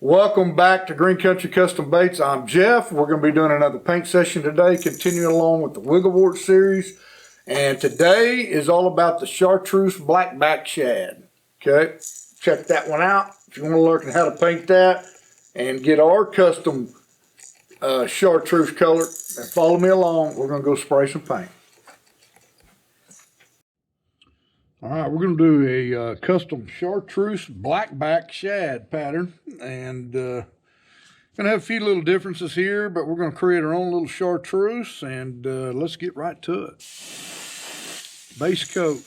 Welcome back to Green Country Custom Baits. I'm Jeff. We're going to be doing another paint session today, continuing along with the Wiggle Wart series. And today is all about the chartreuse blackback shad. Okay, check that one out if you want to learn how to paint that and get our custom chartreuse color. And follow me along. We're going to go spray some paint. All right, we're going to do a custom chartreuse blackback shad pattern, and going to have a few little differences here, but we're going to create our own little chartreuse, and let's get right to it. Base coat.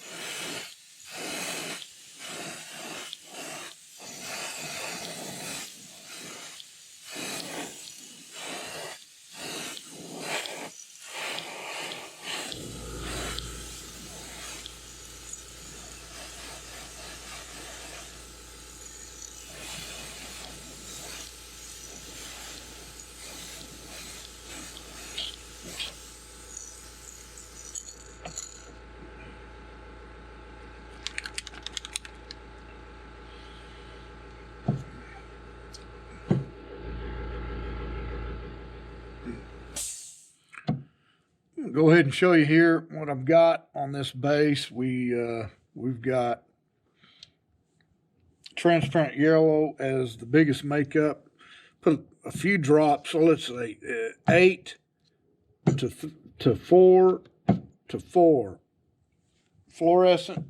Go ahead and show you here what I've got on this base. We've got transparent yellow as the biggest makeup. Put a few drops, so let's say 8 to 4 to 4. Fluorescent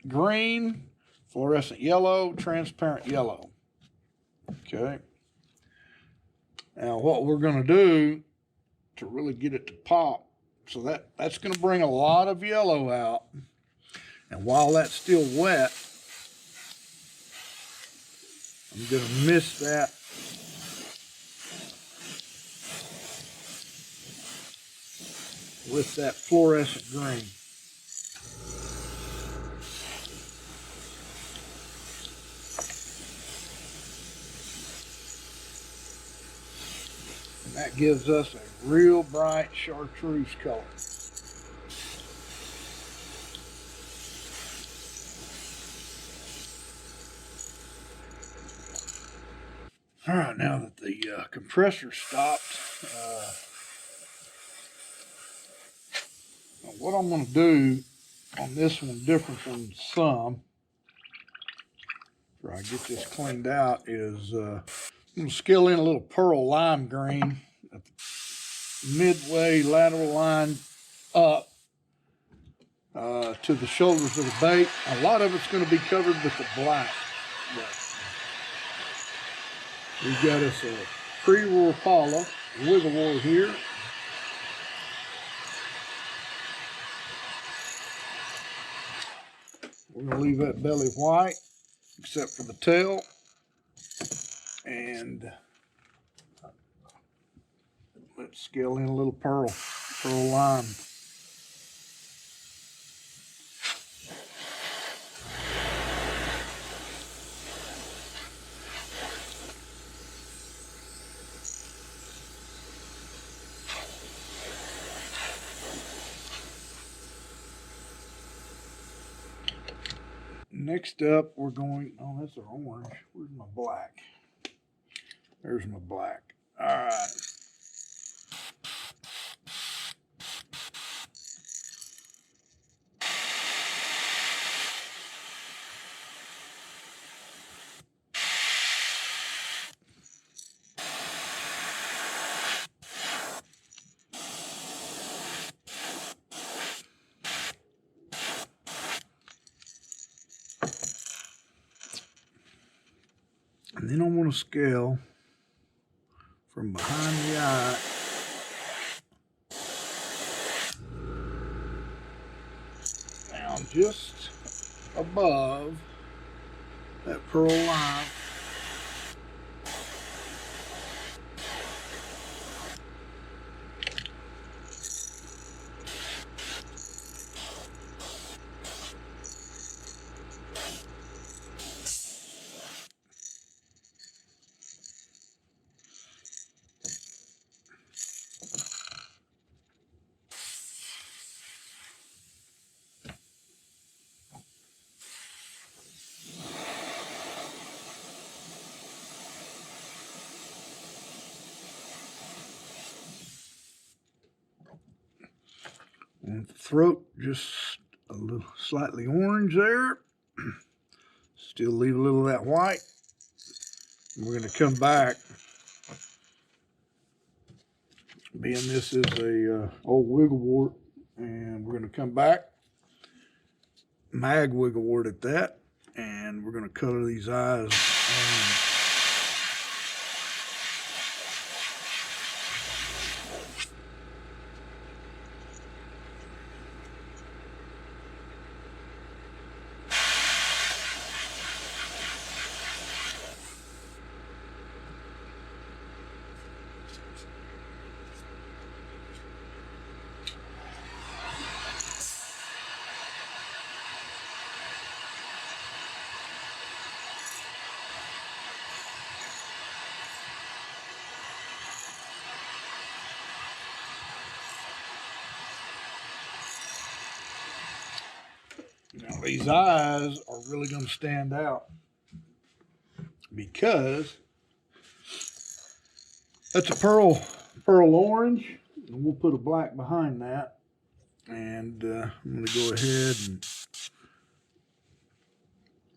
green, fluorescent yellow, transparent yellow. Okay. Now what we're going to do to really get it to pop, so that's going to bring a lot of yellow out, and while that's still wet, I'm going to mist that with that fluorescent green. And that gives us a real bright chartreuse color. All right, now that the compressor stopped, what I'm going to do on this one, different from some, after I get this cleaned out, is I'm going to scale in a little pearl lime green at the midway lateral line up to the shoulders of the bait. A lot of it's going to be covered with the black. We've got us a Pre-Rapala Wiggle Wart here. We're going to leave that belly white, except for the tail. And let's scale in a little pearl lime. Next up, we're going, oh, that's our orange. Where's my black? There's my black. All right. And then I want to scale from behind the eye down just above that pearl line. want the throat just a little slightly orange there. Still leave a little of that white. We're going to come back. Being this is a old wiggle wart, and we're going to come back, mag wiggle wart at that, and we're going to color these eyes orange. Now these eyes are really going to stand out because that's a pearl orange, and we'll put a black behind that. And I'm going to go ahead and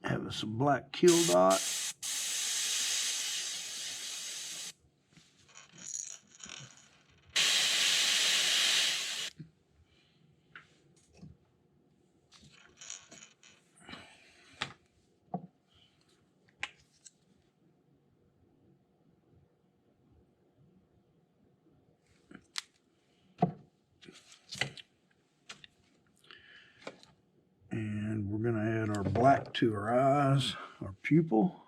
have some black kill dot. And we're going to add our black to our eyes, our pupil.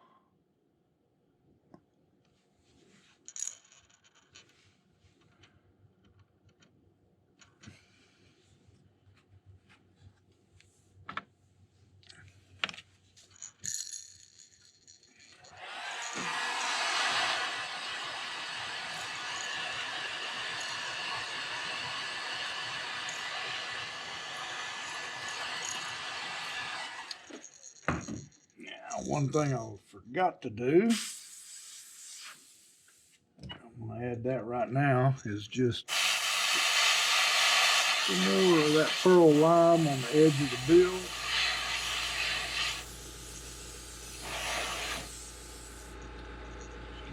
One thing I forgot to do, I'm going to add that right now, is just some more of that pearl lime on the edge of the bill.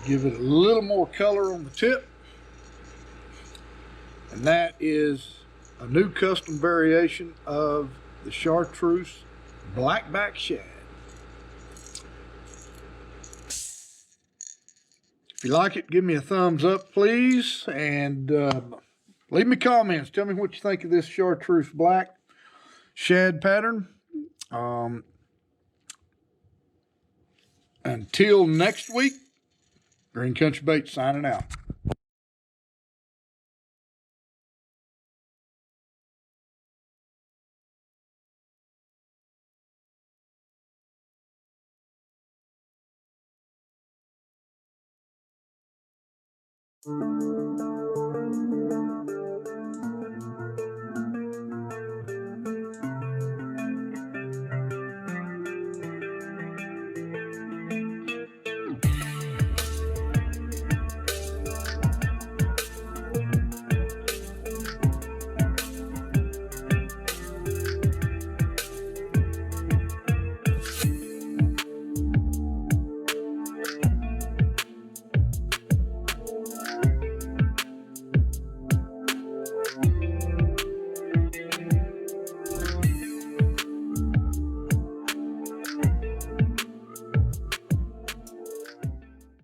Give it a little more color on the tip. And that is a new custom variation of the chartreuse blackback shad. If you like it, give me a thumbs up, please, and leave me comments. Tell me what you think of this chartreuse black shad pattern. Until next week, Green Country Baits signing out.